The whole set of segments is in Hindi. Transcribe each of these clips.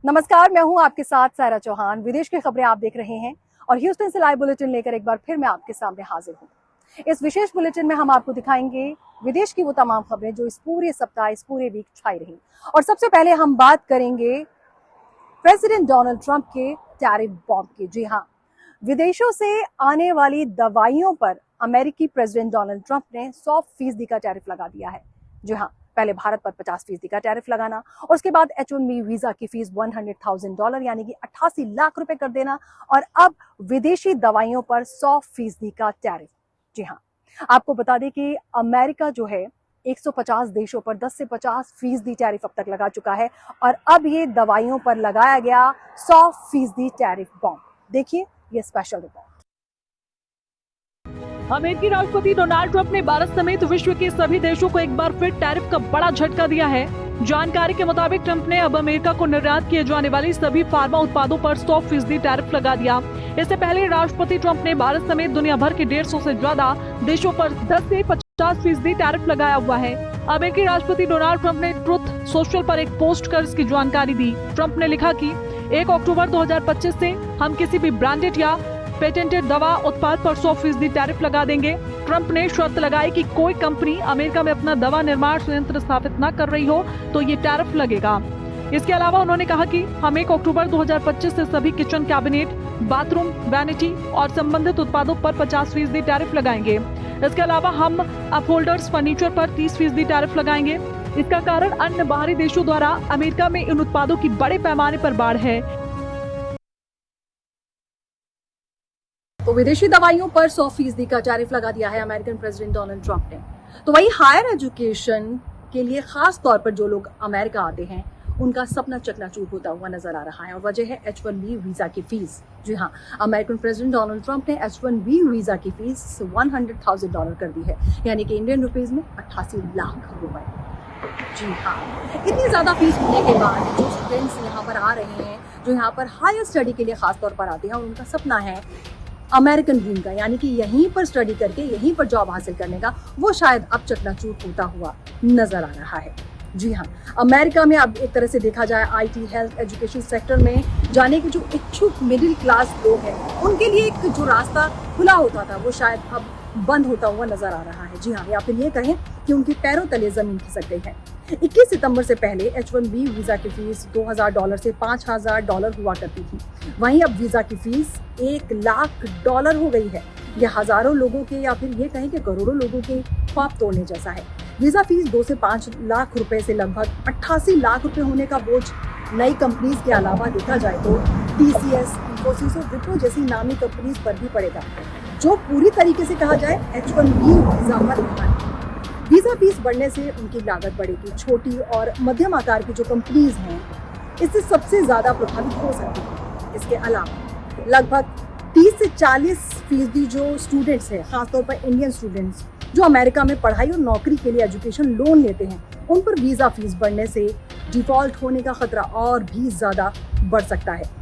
नमस्कार, मैं हूं आपके साथ सायरा चौहान। विदेश की खबरें आप देख रहे हैं और ह्यूस्टन से लाइव बुलेटिन लेकर एक बार फिर मैं आपके सामने हाजिर हूं। इस विशेष बुलेटिन में हम आपको दिखाएंगे विदेश की वो तमाम खबरें जो इस पूरे सप्ताह, इस पूरे वीक छाई रही। और सबसे पहले हम बात करेंगे प्रेसिडेंट डोनाल्ड ट्रंप के टैरिफ बॉम्ब की। जी हाँ, विदेशों से आने वाली दवाइयों पर अमेरिकी प्रेसिडेंट डोनाल्ड ट्रंप ने 100% का टैरिफ लगा दिया है। जी हाँ, पहले भारत पर 50% का टैरिफ लगाना और उसके बाद H1B वीजा की फीस $100,000 यानी कि 88 लाख रुपए कर देना और अब विदेशी दवाइयों पर 100% का टैरिफ। जी हाँ, आपको बता दें कि अमेरिका जो है 150 देशों पर 10 से 50% टैरिफ अब तक लगा चुका है और अब ये दवाइयों पर लगाया गया 100% टैरिफ बॉम्ब। देखिए ये स्पेशल रिपोर्ट। अमेरिकी राष्ट्रपति डोनाल्ड ट्रंप ने भारत समेत विश्व के सभी देशों को एक बार फिर टैरिफ का बड़ा झटका दिया है। जानकारी के मुताबिक ट्रंप ने अब अमेरिका को निर्यात किए जाने वाली सभी फार्मा उत्पादों पर 100% टैरिफ लगा दिया। इससे पहले राष्ट्रपति ट्रंप ने भारत समेत दुनिया भर के 150 से ज्यादा देशों पर 10 से 50% टैरिफ लगाया हुआ है। अमेरिकी राष्ट्रपति डोनाल्ड ट्रंप ने ट्रुथ सोशल पर एक पोस्ट कर इसकी जानकारी दी। ट्रंप ने लिखा कि 1 अक्टूबर 2025 से हम किसी भी ब्रांडेड या पेटेंटेड दवा उत्पाद पर 100% टैरिफ लगा देंगे। ट्रंप ने शर्त लगाई कि कोई कंपनी अमेरिका में अपना दवा निर्माण संयंत्र स्थापित न कर रही हो तो ये टैरिफ लगेगा। इसके अलावा उन्होंने कहा कि हम 1 अक्टूबर 2025 से सभी किचन कैबिनेट, बाथरूम, वैनिटी और संबंधित उत्पादों पर 50% टैरिफ लगाएंगे। इसके अलावा हम अपहोल्डर्स फर्नीचर पर 30% टैरिफ लगाएंगे। इसका कारण अन्य बाहरी देशों द्वारा अमेरिका में इन उत्पादों की बड़े पैमाने पर बाढ़ है। तो विदेशी दवाइयों पर 100% का टैरिफ लगा दिया है अमेरिकन प्रेसिडेंट डोनाल्ड ट्रंप ने। तो वही हायर एजुकेशन के लिए खास तौर पर जो लोग अमेरिका आते हैं उनका सपना चकनाचूर होता हुआ नजर आ रहा है और वजह है H1B वीजा की फीस। जी हाँ, अमेरिकन प्रेसिडेंट डोनाल्ड ट्रंप ने H1B वीजा की फीस $100,000 कर दी है, यानी कि इंडियन रुपीज में 88 लाख रुपए। जी हाँ, इतनी ज्यादा फीस होने के बाद जो स्टूडेंट्स यहाँ पर आ रहे हैं, जो यहाँ पर हायर स्टडी के लिए खास तौर पर आते हैं और उनका सपना है अमेरिकन ड्रीम का, यानी कि यहीं पर स्टडी करके यहीं पर जॉब हासिल करने का, वो शायद अब चकनाचूर होता हुआ नजर आ रहा है। जी हाँ, अमेरिका में अब एक तरह से देखा जाए IT, हेल्थ, एजुकेशन सेक्टर में जाने के जो इच्छुक मिडिल क्लास लोग हैं उनके लिए एक जो रास्ता खुला होता था वो शायद अब बंद होता हुआ नजर आ रहा है। जी हाँ, या फिर ये कहें कि उनके पैरों तले जमीन खिसक गई है। 21 सितंबर से पहले H1B वीजा की फीस $2,000 से $5,000 हुआ करती थी। वहीं अब वीजा की फीस $1 लाख हो गई है। यह हजारों लोगों के या फिर ये कहें कि करोड़ों लोगों के ख्वाब तोड़ने जैसा है। वीजा फीस 2 से 5 लाख रुपए से लगभग 88 लाख रुपए होने का बोझ नई कंपनीज के अलावा देखा जाए तो TCS, इन्फोसिस और विप्रो जैसी नामी कंपनीज पर भी पड़ेगा, जो पूरी तरीके से कहा जाए H1B वीजा पर निर्भर है। वीजा फीस बढ़ने से उनकी लागत बढ़ेगी। छोटी और मध्यम आकार की जो कंपनीज हैं इससे सबसे ज्यादा प्रभावित हो सकती है। इसके अलावा लगभग 30 से 40% जो स्टूडेंट्स हैं, खासतौर पर इंडियन स्टूडेंट्स जो अमेरिका में पढ़ाई और नौकरी के लिए एजुकेशन लोन लेते हैं, उन पर वीजा फीस बढ़ने से डिफॉल्ट होने का खतरा और भी ज्यादा बढ़ सकता है।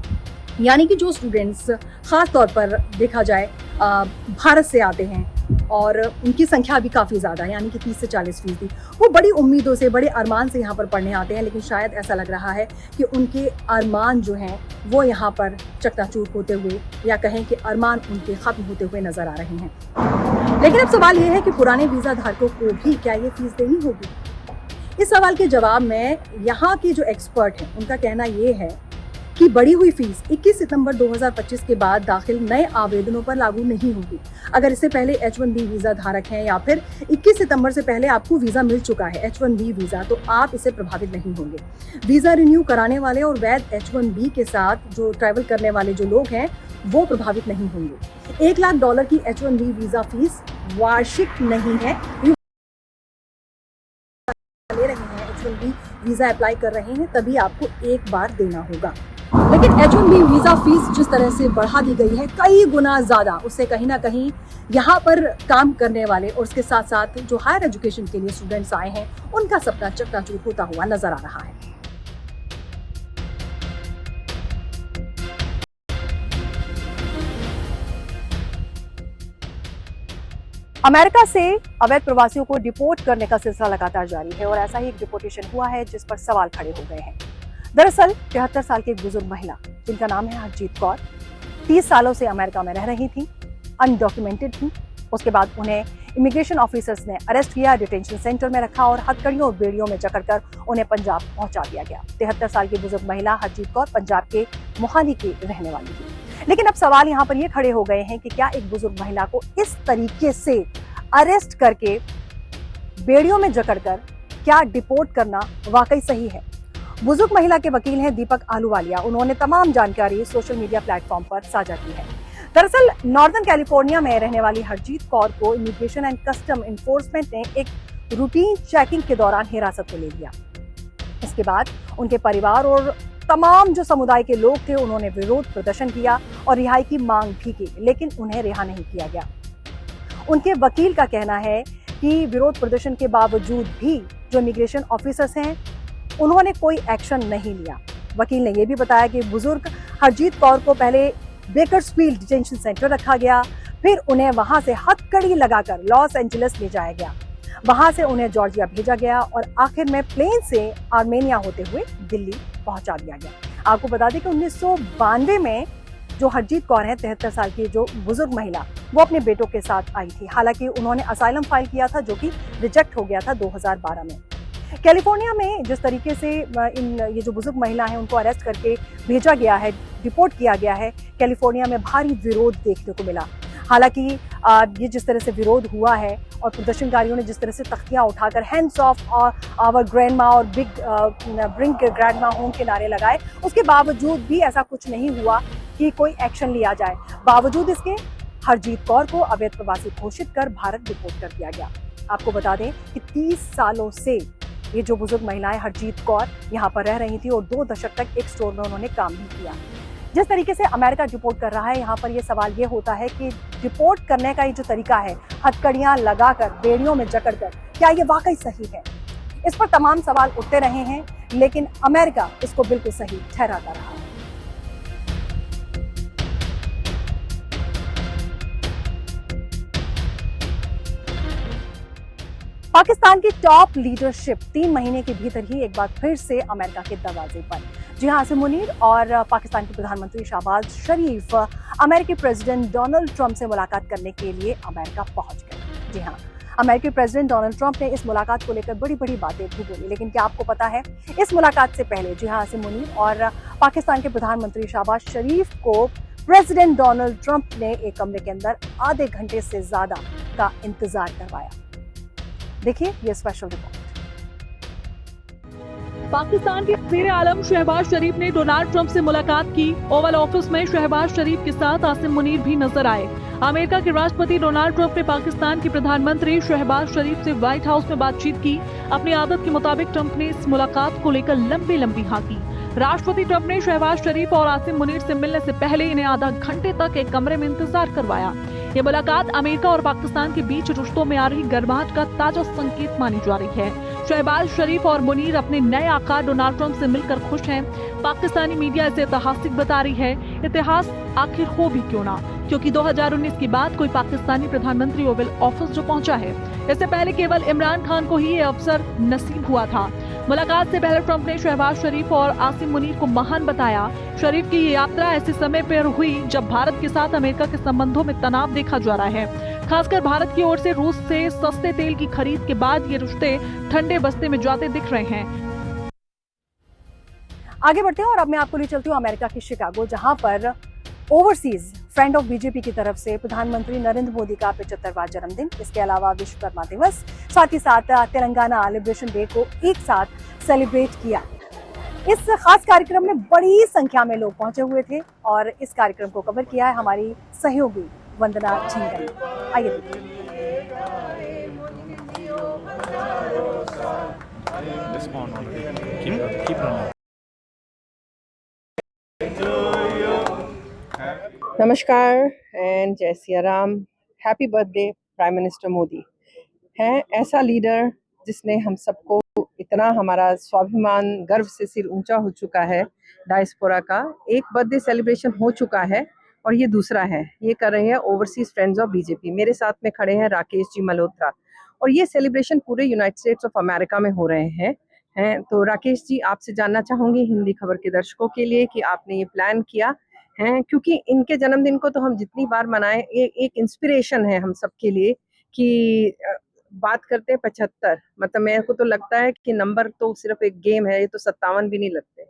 यानी कि जो स्टूडेंट्स खास तौर पर देखा जाए भारत से आते हैं और उनकी संख्या भी काफ़ी ज़्यादा है, यानी कि 30 से 40%, वो बड़ी उम्मीदों से, बड़े अरमान से यहाँ पर पढ़ने आते हैं, लेकिन शायद ऐसा लग रहा है कि उनके अरमान जो हैं वो यहाँ पर चकनाचूर होते हुए या कहें कि अरमान उनके ख़त्म होते हुए नज़र आ रहे हैं। लेकिन अब सवाल ये है कि पुराने वीज़ा धारकों को भी क्या ये फीस देनी होगी? इस सवाल के जवाब में यहाँ के जो एक्सपर्ट हैं उनका कहना ये है कि बढ़ी हुई फीस 21 सितंबर 2025 के बाद दाखिल नए आवेदनों पर लागू नहीं होगी। अगर इससे पहले H1B वीजा धारक हैं या फिर 21 सितंबर से पहले आपको वीजा मिल चुका है H1B वीजा, तो आप इससे प्रभावित नहीं होंगे। वीजा रिन्यू कराने वाले और वैध H1B के साथ जो ट्रैवल करने वाले जो लोग हैं वो प्रभावित नहीं होंगे। $1 लाख की H1B वीजा फीस वार्षिक नहीं है। ले रहे हैं H1B वीजा अप्लाई कर रहे हैं तभी आपको एक बार देना होगा। लेकिन H1B वीजा फीस जिस तरह से बढ़ा दी गई है कई गुना ज्यादा, उससे कहीं ना कहीं यहाँ पर काम करने वाले और उसके साथ साथ जो हायर एजुकेशन के लिए स्टूडेंट्स आए हैं उनका सपना चकनाचूर होता हुआ नजर आ रहा है। अमेरिका से अवैध प्रवासियों को डिपोर्ट करने का सिलसिला लगातार जारी है और ऐसा ही एक डिपोर्टेशन हुआ है जिस पर सवाल खड़े हो गए हैं। दरअसल 73 साल की एक बुजुर्ग महिला जिनका नाम है हरजीत कौर 30 सालों से अमेरिका में रह रही थी, अनडॉक्यूमेंटेड थी। उसके बाद उन्हें इमिग्रेशन ऑफिसर्स ने अरेस्ट किया, डिटेंशन सेंटर में रखा और हथकड़ियों और बेड़ियों में जकड़कर उन्हें पंजाब पहुंचा दिया गया। 73 साल की बुजुर्ग महिला हरजीत कौर पंजाब के मोहाली की रहने वाली थी। लेकिन अब सवाल यहाँ पर ये खड़े हो गए हैं कि क्या एक बुजुर्ग महिला को इस तरीके से अरेस्ट करके बेड़ियों में जकड़कर क्या डिपोर्ट करना वाकई सही है? बुजुर्ग महिला के वकील हैं दीपक आहलूवालिया। उन्होंने तमाम जानकारी सोशल मीडिया प्लेटफॉर्म पर साझा की है। दरअसल नॉर्दर्न कैलिफोर्निया में रहने वाली हरजीत कौर को इमिग्रेशन एंड कस्टम इन्फोर्समेंट ने एक रूटीन चेकिंग के दौरान हिरासत में ले लिया। इसके बाद उनके परिवार और तमाम जो समुदाय के लोग थे उन्होंने विरोध प्रदर्शन किया और रिहाई की मांग भी की, लेकिन उन्हें रिहा नहीं किया गया। उनके वकील का कहना है कि विरोध प्रदर्शन के बावजूद भी जो इमिग्रेशन ऑफिसर्स हैं उन्होंने कोई एक्शन नहीं लिया। वकील ने यह भी बताया कि बुजुर्ग हरजीत कौर को पहले बेकर्सफील्ड डिटेंशन सेंटर रखा गया, फिर उन्हें वहां से हथकड़ी लगाकर लॉस एंजलिस ले जाया गया, वहां से उन्हें जॉर्जिया भेजा गया और आखिर में प्लेन से आर्मेनिया होते हुए दिल्ली पहुंचा दिया गया। आपको बता दें कि 1992 में जो हरजीत कौर है 73 साल की जो बुजुर्ग महिला, वो अपने बेटों के साथ आई थी। हालांकि उन्होंने असाइलम फाइल किया था जो कि रिजेक्ट हो गया था 2012 में। कैलिफोर्निया में जिस तरीके से ये जो बुजुर्ग महिला है उनको अरेस्ट करके भेजा गया है, डिपोर्ट किया गया है, कैलिफोर्निया में भारी विरोध देखने को मिला। हालांकि ये जिस तरह से विरोध हुआ है और प्रदर्शनकारियों ने जिस तरह से तख्तियां उठाकर हैंड्स ऑफ आवर ग्रैंडमा और ब्रिंग ग्रैंडमा होम के नारे लगाए, उसके बावजूद भी ऐसा कुछ नहीं हुआ कि कोई एक्शन लिया जाए। बावजूद इसके हरजीत कौर को अवैध प्रवासी घोषित कर भारत डिपोर्ट कर दिया गया। आपको बता दें कि 30 सालों से ये जो बुजुर्ग महिलाएं हरजीत कौर यहाँ पर रह रही थी और 2 दशक तक एक स्टोर में उन्होंने काम भी किया। जिस तरीके से अमेरिका डिपोर्ट कर रहा है, यहाँ पर ये सवाल ये होता है कि डिपोर्ट करने का ये जो तरीका है, हथकड़ियां लगाकर बेड़ियों में जकड़कर, क्या ये वाकई सही है? इस पर तमाम सवाल उठते रहे हैं, लेकिन अमेरिका इसको बिल्कुल सही ठहराता रहा है। पाकिस्तान की टॉप लीडरशिप 3 महीने के भीतर ही एक बार फिर से अमेरिका के दरवाजे पर। जी हां, आसिम मुनीर और पाकिस्तान के प्रधानमंत्री शहबाज शरीफ अमेरिकी प्रेसिडेंट डोनाल्ड ट्रंप से मुलाकात करने के लिए अमेरिका पहुंच गए। जी हां, अमेरिकी प्रेसिडेंट डोनाल्ड ट्रंप ने इस मुलाकात को लेकर बड़ी बड़ी बातें भी बोली, लेकिन क्या आपको पता है इस मुलाकात से पहले जी हां, आसिम मुनीर और पाकिस्तान के प्रधानमंत्री शहबाज शरीफ को प्रेसिडेंट डोनाल्ड ट्रंप ने एक कमरे के अंदर आधे घंटे से ज्यादा का इंतजार करवाया। देखिए ये स्पेशल रिपोर्ट। पाकिस्तान के वज़ीर आलम शहबाज शरीफ ने डोनाल्ड ट्रंप से मुलाकात की। ओवल ऑफिस में शहबाज शरीफ के साथ आसिम मुनीर भी नजर आए। अमेरिका के राष्ट्रपति डोनाल्ड ट्रंप ने पाकिस्तान के प्रधानमंत्री शहबाज शरीफ से व्हाइट हाउस में बातचीत की। अपनी आदत के मुताबिक ट्रंप ने इस मुलाकात को लेकर लंबी हाँकी। राष्ट्रपति ट्रंप ने शहबाज शरीफ और आसिम मुनीर से मिलने से पहले इन्हें आधा घंटे तक एक कमरे में इंतजार करवाया। ये मुलाकात अमेरिका और पाकिस्तान के बीच रिश्तों में आ रही गर्माहट का ताजा संकेत मानी जा रही है। शहबाज शरीफ और मुनीर अपने नए आका डोनाल्ड ट्रंप से मिलकर खुश हैं। पाकिस्तानी मीडिया इसे ऐतिहासिक बता रही है। इतिहास आखिर हो भी क्यों ना, क्योंकि 2019 के बाद कोई पाकिस्तानी प्रधानमंत्री ओवल ऑफिस जो पहुंचा है। इससे पहले केवल इमरान खान को ही ये अवसर नसीब हुआ था। मुलाकात से पहले ट्रंप ने शहबाज शरीफ और आसिम मुनीर को महान बताया। शरीफ की ये यात्रा ऐसे समय पर हुई जब भारत के साथ अमेरिका के संबंधों में तनाव देखा जा रहा है। खासकर भारत की ओर से रूस से सस्ते तेल की खरीद के बाद ये रिश्ते ठंडे बस्ते में जाते दिख रहे हैं। आगे बढ़ते हैं और अब मैं आपको ले चलती हूँ अमेरिका की शिकागो, जहां पर ओवरसीज फ्रेंड ऑफ बीजेपी की तरफ से प्रधानमंत्री नरेंद्र मोदी का 75वां जन्मदिन, इसके अलावा विश्वकर्मा दिवस, साथ ही साथ तेलंगाना लिबरेशन डे को एक साथ सेलिब्रेट किया। इस खास कार्यक्रम में बड़ी संख्या में लोग पहुंचे हुए थे और इस कार्यक्रम को कवर किया है हमारी सहयोगी वंदना झिंगन ने। आइए देखिए। नमस्कार एंड जय Siya Ram. Happy birthday prime minister Modi. हैं ऐसा लीडर जिसने हम सबको इतना, हमारा स्वाभिमान गर्व से सिर ऊंचा हो चुका है। डायस्पोरा का एक बर्थडे सेलिब्रेशन हो चुका है और ये दूसरा है। ये कर रहे हैं ओवरसीज फ्रेंड्स ऑफ बीजेपी। मेरे साथ में खड़े हैं राकेश जी मल्होत्रा और ये सेलिब्रेशन पूरे यूनाइटेड स्टेट्स ऑफ अमेरिका में हो रहे हैं। हैं। तो राकेश जी, आपसे जानना चाहूंगी हिंदी खबर के दर्शकों के लिए कि आपने ये प्लान किया है, क्योंकि इनके जन्मदिन को तो हम जितनी बार मनाएं, ये एक इंस्पिरेशन है हम सबके लिए कि बात करते हैं 75, मतलब मेरे को तो लगता है कि नंबर तो सिर्फ एक गेम है, ये तो 57 भी नहीं लगते।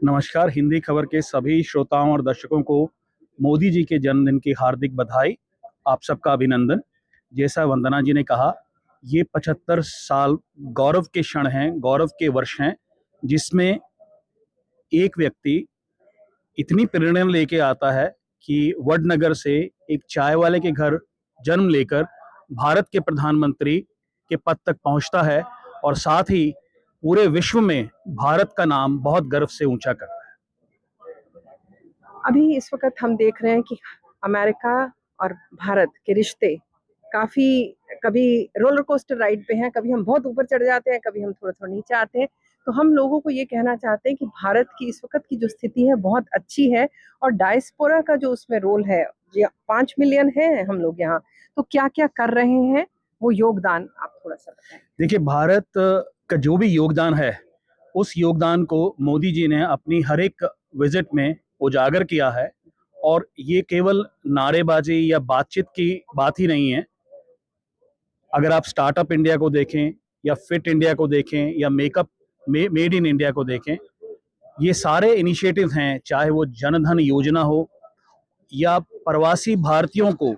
नमस्कार, हिंदी खबर के सभी श्रोताओं और दर्शकों को मोदी जी के जन्मदिन की हार्दिक बधाई, आप सबका अभिनंदन। जैसा वंदना जी ने कहा, ये 75 साल गौरव के क्षण हैं, गौरव के वर्ष हैं, जिसमें एक व्यक्ति इतनी प्रेरणा लेके आता है कि वडनगर से एक चाय वाले के घर जन्म लेकर भारत के प्रधानमंत्री के पद तक पहुंचता है और साथ ही पूरे विश्व में भारत का नाम बहुत गर्व से ऊंचा करता है। अभी इस वक्त हम देख रहे हैं कि अमेरिका और भारत के रिश्ते काफी, कभी रोलर कोस्टर राइड पे हैं, कभी हम बहुत ऊपर चढ़ जाते हैं, कभी हम थोड़ा थोड़ा नीचे आते हैं। तो हम लोगों को ये कहना चाहते हैं कि भारत की इस वक्त की जो स्थिति है बहुत अच्छी है, और डायस्पोरा का जो उसमें रोल है, ये 5 मिलियन है हम लोग यहाँ, तो क्या क्या कर रहे हैं वो योगदान आप थोड़ा सा बताएं। देखिए, भारत का जो भी योगदान है, उस योगदान को मोदी जी ने अपनी हर एक विजिट में उजागर किया है, और ये केवल नारेबाजी या बातचीत की बात ही नहीं है। अगर आप स्टार्टअप इंडिया को देखें या फिट इंडिया को देखें या मेड इन इंडिया को देखें, ये सारे इनिशिएटिव हैं, चाहे वो जनधन योजना हो या प्रवासी भारतीयों को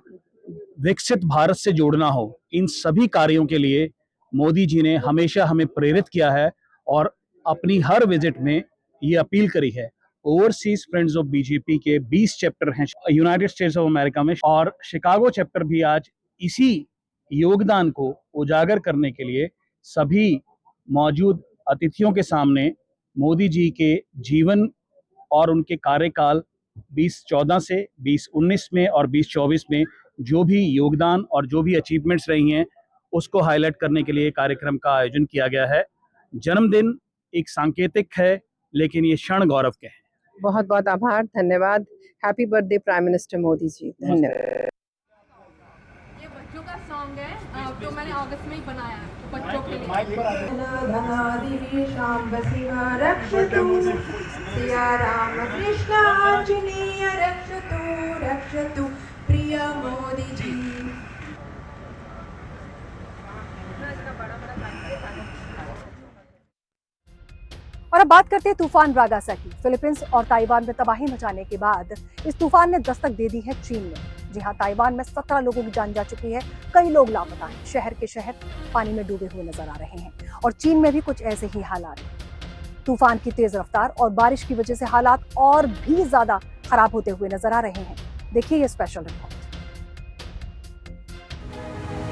विकसित भारत से जोड़ना हो, इन सभी कार्यों के लिए मोदी जी ने हमेशा हमें प्रेरित किया है और अपनी हर विजिट में ये अपील करी है। ओवरसीज फ्रेंड्स ऑफ बीजेपी के 20 चैप्टर हैं यूनाइटेड स्टेट्स ऑफ अमेरिका में, और शिकागो चैप्टर भी आज इसी योगदान को उजागर करने के लिए सभी मौजूद अतिथियों के सामने मोदी जी के जीवन और उनके कार्यकाल 2014 से 2019 में और 2024 में जो भी योगदान और जो भी अचीवमेंट्स रही हैं, उसको हाईलाइट करने के लिए कार्यक्रम का आयोजन किया गया है। जन्मदिन एक सांकेतिक है, लेकिन ये क्षण गौरव के हैं। बहुत बहुत आभार, धन्यवाद। Happy birthday prime minister Modi ji. धन्यवाद। ये बच्चों का सॉन्ग है, जो मैंने अगस्त में ही बनाया है बच्चों के लिए। रक्षतु सिया राम कृष्ण आंजनेय रक्षतु प्रिय मोदी जी। और अब बात करते हैं तूफान रागासा की। फिलीपींस और ताइवान में तबाही मचाने के बाद इस तूफान ने दस्तक दे दी है चीन में। जी हां, ताइवान में 17 लोगों की जान जा चुकी है, कई लोग लापता हैं। शहर के शहर पानी में डूबे हुए नजर आ रहे हैं और चीन में भी कुछ ऐसे ही हालात। तूफान की तेज रफ्तार और बारिश की वजह से हालात और भी ज्यादा खराब होते हुए नजर आ रहे हैं। देखिए ये स्पेशल रिपोर्ट।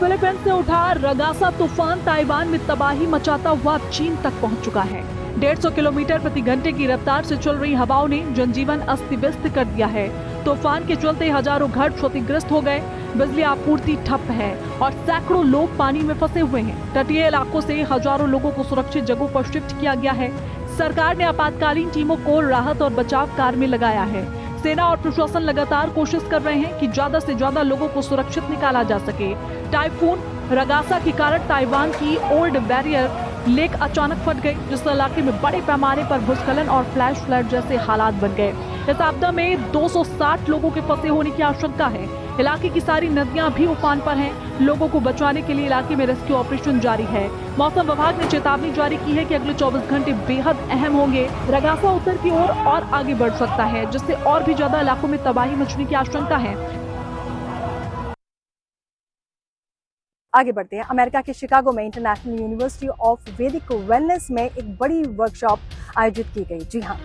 फिलीपींस से उठा रगासा तूफान ताइवान में तबाही मचाता हुआ चीन तक पहुंच चुका है। 150 किलोमीटर प्रति घंटे की रफ्तार से चल रही हवाओं ने जनजीवन अस्त व्यस्त कर दिया है। तूफान के चलते हजारों घर क्षतिग्रस्त हो गए, बिजली आपूर्ति ठप है और सैकड़ों लोग पानी में फंसे हुए हैं। तटीय इलाकों से हजारों लोगों को सुरक्षित जगहों पर शिफ्ट किया गया है। सरकार ने आपातकालीन टीमों को राहत और बचाव कार्य में लगाया है। सेना और प्रशासन लगातार कोशिश कर रहे हैं कि ज्यादा से ज्यादा लोगों को सुरक्षित निकाला जा सके। टाइफून रगासा के कारण ताइवान की ओल्ड बैरियर लेक अचानक फट गई, जिस इलाके में बड़े पैमाने पर भूस्खलन और फ्लैश फ्लड जैसे हालात बन गए। इस आपदा में 260 लोगों के फंसे होने की आशंका है। इलाके की सारी नदियां भी उफान पर हैं। लोगों को बचाने के लिए इलाके में रेस्क्यू ऑपरेशन जारी है। मौसम विभाग ने चेतावनी जारी की है कि अगले 24 घंटे बेहद अहम होंगे। रगासा उत्तर की ओर और आगे बढ़ सकता है, जिससे और भी ज्यादा इलाकों में तबाही मचने की आशंका है। आगे बढ़ते हैं। अमेरिका के शिकागो में इंटरनेशनल यूनिवर्सिटी ऑफ वैदिक वेलनेस में एक बड़ी वर्कशॉप आयोजित की गई। जी हाँ,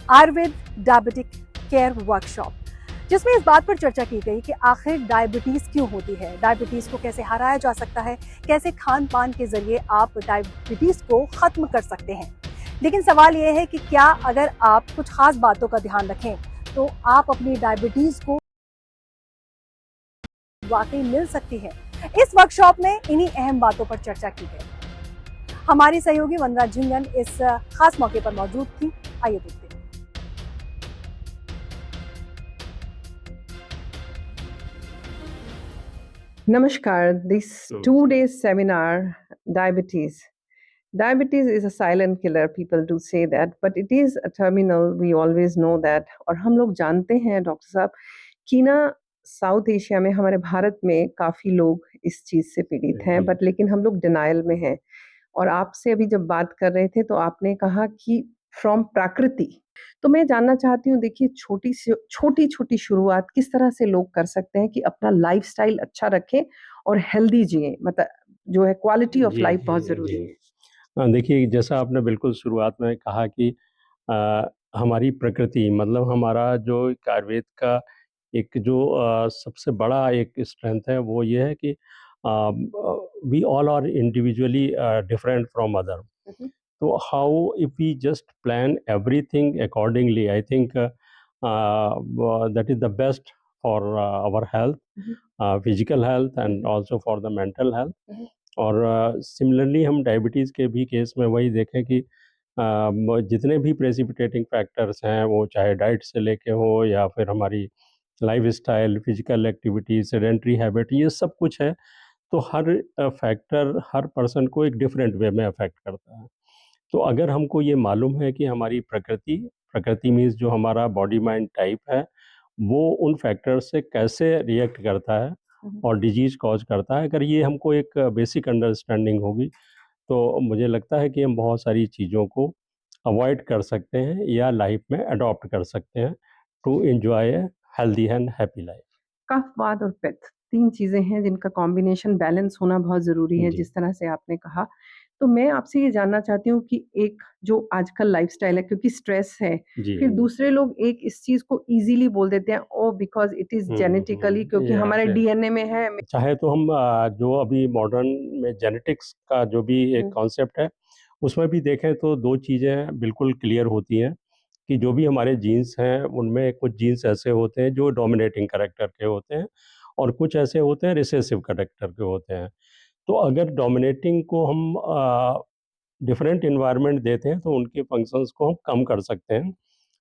आयुर्वेद डायबिटिक केयर वर्कशॉप, जिसमें इस बात पर चर्चा की गई कि आखिर डायबिटीज क्यों होती है, डायबिटीज को कैसे हराया जा सकता है, कैसे खान पान के जरिए आप डायबिटीज को खत्म कर सकते हैं। लेकिन सवाल यह है कि क्या अगर आप कुछ खास बातों का ध्यान रखें तो आप अपनी डायबिटीज को वाकई मिल सकती है। इस वर्कशॉप में इन्हीं अहम बातों पर चर्चा की गई। हमारी सहयोगी वंदना झिंगन इस खास मौके पर मौजूद थी। आइए देखते हैं। Namaskar. This 2-day seminar, Diabetes, Diabetes is a silent killer, people do say that, but it is a terminal, we always know that. और हम लोग जानते हैं डॉक्टर साहब कि ना साउथ एशिया में, हमारे भारत में काफ़ी लोग इस चीज़ से पीड़ित हैं, बट लेकिन हम लोग डिनायल में हैं। और आपसे अभी जब बात कर रहे थे तो आपने कहा कि फ्रॉम प्रकृति, तो मैं जानना चाहती हूँ, देखिए छोटी-छोटी शुरुआत किस तरह से लोग कर सकते हैं कि अपना लाइफ़स्टाइल अच्छा रखें और हेल्दी जिएँ? मतलब जो है क्वालिटी ऑफ जी, लाइफ जी, बहुत जी, ज़रूरी जी। है। देखिए जैसा आपने बिल्कुल शुरुआत में कहा कि हमारी प्रकृति मतलब हमारा जो एक आयुर्वेद का एक जो सबसे बड़ा एक स्ट्रेंथ है वो ये है कि we all are individually different from other. Hmm, hmm. So how if we just plan everything accordingly, I think that is the best for our health, Mhm, physical health and mhm, also for the mental health. mhm, और सिमिलरली हम डायबिटीज़ के भी केस में वही देखें कि जितने भी प्रेसिपिटेटिंग फैक्टर्स हैं वो चाहे डाइट से लेके हो या फिर हमारी lifestyle, physical activity, sedentary habit, ये सब कुछ है। तो हर फैक्टर हर पर्सन को एक डिफरेंट वे में अफेक्ट करता है। तो अगर हमको ये मालूम है कि हमारी प्रकृति प्रकृति मीन्स जो हमारा बॉडी माइंड टाइप है वो उन फैक्टर से कैसे रिएक्ट करता है mhm। और डिजीज़ कॉज करता है, अगर ये हमको एक बेसिक अंडरस्टैंडिंग होगी तो मुझे लगता है कि हम बहुत सारी चीज़ों को अवॉइड कर सकते हैं या लाइफ में अडॉप्ट कर सकते हैं to enjoy a healthy and happy life. कफ, वात और पित्त 3 चीज़ें हैं जिनका कॉम्बिनेशन बैलेंस होना बहुत ज़रूरी है, जी जिस तरह से आपने कहा। तो मैं आपसे ये जानना चाहती हूँ कि एक जो आजकल लाइफ़स्टाइल है, क्योंकि स्ट्रेस है, जी। फिर दूसरे लोग एक इस चीज़ को ईज़िली बोल देते हैं, ओह! बिकॉज़ इट इज़ जेनेटिकली, क्योंकि या हमारे फिर डीएनए में है। चाहे तो हम जो अभी मॉडर्न में जेनेटिक्स का जो भी एक हुँ, कॉन्सेप्ट है उसमें भी देखें तो दो चीज़ें बिल्कुल क्लियर होती हैं कि जो भी हमारे जीन्स हैं उनमें कुछ जीन्स ऐसे होते हैं जो डोमिनेटिंग कैरेक्टर के होते हैं और कुछ ऐसे होते हैं रिसेसिव कैरेक्टर के होते हैं। तो अगर डोमिनेटिंग को हम डिफरेंट इन्वायरमेंट देते हैं तो उनके फंक्शंस को हम कम कर सकते हैं,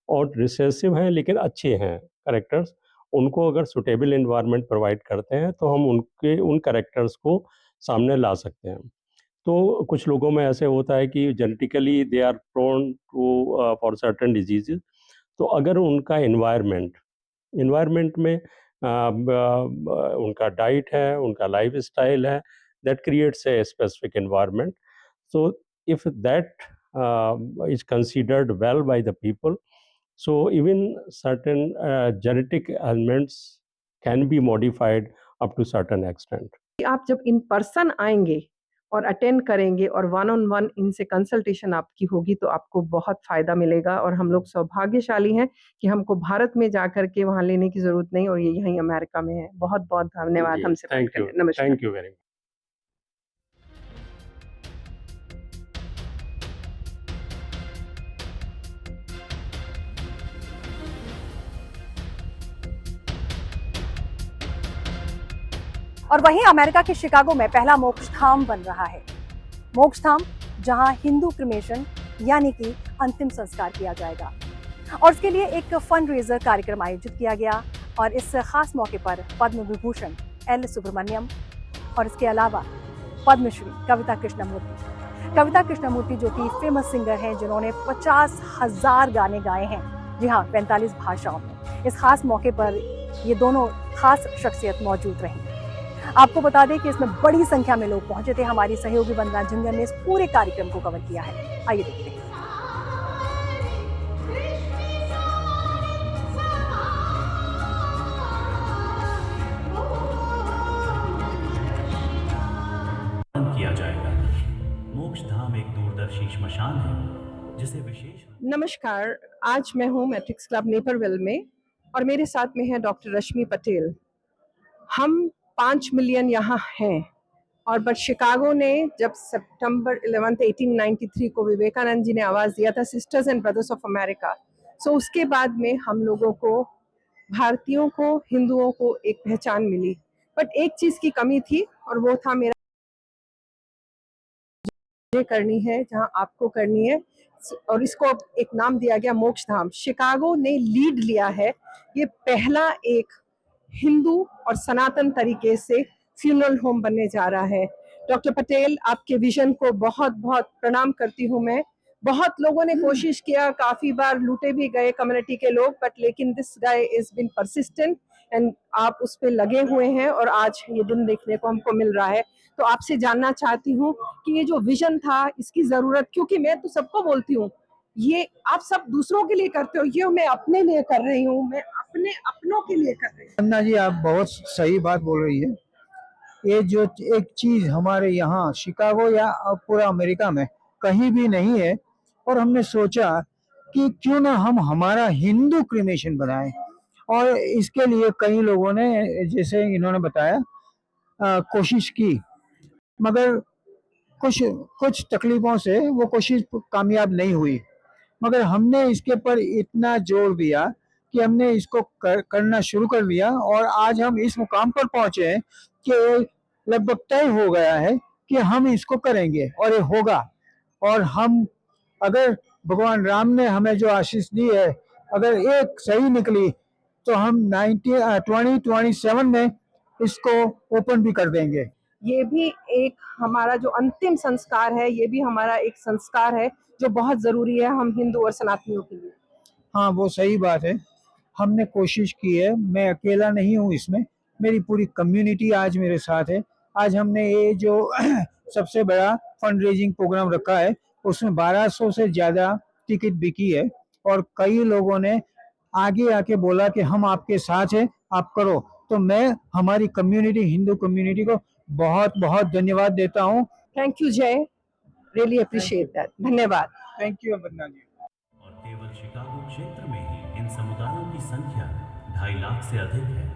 और रिसेसिव हैं लेकिन अच्छे हैं कैरेक्टर्स, उनको अगर सुटेबल इन्वायरमेंट प्रोवाइड करते हैं तो हम उनके उन कैरेक्टर्स को सामने ला सकते हैं। तो कुछ लोगों में ऐसे होता है कि genetically they are prone to for certain diseases, तो अगर उनका इन्वायरमेंट इन्वायरमेंट में उनका डाइट है, उनका लाइफस्टाइल है, that creates a specific environment. So if that is considered well by the people, so even certain genetic elements can be modified up to certain extent. आप जब इन पर्सन आएँगे और अटेंड करेंगे और वन ऑन वन इनसे कंसल्टेशन आपकी होगी, तो आपको बहुत फ़ायदा मिलेगा। और हम लोग सौभाग्यशाली हैं कि हमको भारत में जाकर के वहाँ लेने की ज़रूरत नहीं, और ये यहीं अमेरिका में है। बहुत-बहुत धन्यवाद जी, हमसे बात thank you, करने। नमस्कार। thank you very much. और वहीं अमेरिका के शिकागो में पहला मोक्ष धाम बन रहा है। मोक्ष धाम जहां हिंदू क्रिमेशन यानी कि अंतिम संस्कार किया जाएगा, और इसके लिए एक फंड रेजर कार्यक्रम आयोजित किया गया। और इस खास मौके पर पद्म विभूषण एल सुब्रमण्यम और इसके अलावा पद्मश्री कविता कृष्णमूर्ति जो कि फेमस सिंगर हैं, जिन्होंने 50,000 गाने गाए हैं, जी हाँ, 45 भाषाओं में। इस खास मौके पर ये दोनों खास शख्सियत मौजूद रही। आपको बता दें कि इसमें बड़ी संख्या में लोग पहुंचे थे। हमारी सहयोगी वंदना झिंगन ने इस पूरे कार्यक्रम को कवर किया है। आइए देखते हैं। किया जाएगा। मोक्ष धाम एक दूरदर्शी श्मशान है जिसे विशेष नमस्कार, आज मैं हूँ मैट्रिक्स क्लब नेपरविल में, और मेरे साथ में है डॉक्टर रश्मि पटेल। हम 5 मिलियन यहाँ हैं, और बट शिकागो ने जब सितंबर 11 1893 को विवेकानंद जी ने आवाज़ दिया था, sisters and brothers of America, सो उसके बाद में हम लोगों को, भारतीयों को, हिंदुओं को एक पहचान मिली। बट एक चीज़ की कमी थी, और वो था मेरा करनी है जहां आपको करनी है, और इसको अब एक नाम दिया गया मोक्ष धाम। शिकागो ने लीड लिया है, ये पहला एक हिंदू और सनातन तरीके से फ्यूनरल होम बनने जा रहा है। डॉक्टर पटेल, आपके विजन को बहुत बहुत प्रणाम करती हूँ मैं। बहुत लोगों ने कोशिश किया, काफी बार लूटे भी गए कम्युनिटी के लोग, बट लेकिन this guy is been persistent and आप उस पे लगे हुए हैं और आज ये दिन देखने को हमको मिल रहा है। तो आपसे जानना चाहती हूँ कि ये जो विजन था, इसकी जरूरत, क्योंकि मैं तो सबको बोलती हूँ ये आप सब दूसरों के लिए करते हो, ये मैं अपने लिए कर रही हूँ, मैं अपने अपनों के लिए कर रही हूँ। वंदना जी, आप बहुत सही बात बोल रही है। ये जो एक चीज हमारे यहाँ शिकागो या पूरा अमेरिका में कहीं भी नहीं है, और हमने सोचा कि क्यों ना हम हमारा हिंदू क्रिमेशन बनाएं, और इसके लिए कई लोगों ने, जैसे इन्होंने बताया, कोशिश की, मगर कुछ तकलीफों से वो कोशिश कामयाब नहीं हुई। मगर हमने इसके पर इतना जोर दिया कि हमने इसको करना शुरू कर दिया, और आज हम इस मुकाम पर पहुंचे हैं कि लगभग तय हो गया है कि हम इसको करेंगे और ये होगा। और हम, अगर भगवान राम ने हमें जो आशीष दी है, अगर एक सही निकली तो हम 2027 में इसको ओपन भी कर देंगे। ये भी एक हमारा जो अंतिम संस्कार है, ये भी हमारा एक संस्कार है जो बहुत जरूरी है हम हिंदू और सनातनियों के लिए। हाँ, वो सही बात है। हमने कोशिश की है, मैं अकेला नहीं हूँ इसमें, मेरी पूरी कम्युनिटी आज मेरे साथ है। आज हमने ये जो सबसे बड़ा फंड रेजिंग प्रोग्राम रखा है, उसमें 1200 से ज़्यादा टिकट बिकी है, और कई लोगों ने आगे आके बोला कि हम आपके साथ हैं, आप करो। तो मैं हमारी कम्युनिटी, हिंदू कम्युनिटी को बहुत बहुत धन्यवाद देता हूँ। थैंक यू जय, रियली अप्रिशिएट दैट। धन्यवाद। थैंक यू वंदना जी। और केवल शिकागो क्षेत्र में ही इन समुदायों की संख्या 2.5 लाख से अधिक है।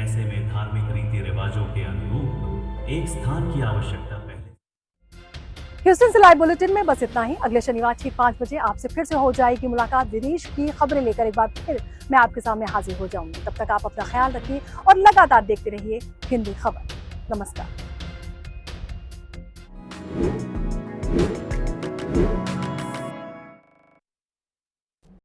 ऐसे में धार्मिक रीति रिवाजों के अनुरूप एक स्थान की आवश्यकता पहले। ह्यूस्टन से लाइव बुलेटिन में बस इतना ही। अगले शनिवार ठीक 5 बजे आपसे फिर से हो जाएगी मुलाकात। विदेश की खबरें लेकर एक बार फिर मैं आपके सामने हाजिर हो जाऊंगी। तब तक आप अपना ख्याल रखिए और लगातार देखते रहिए हिंदी खबर। नमस्कार।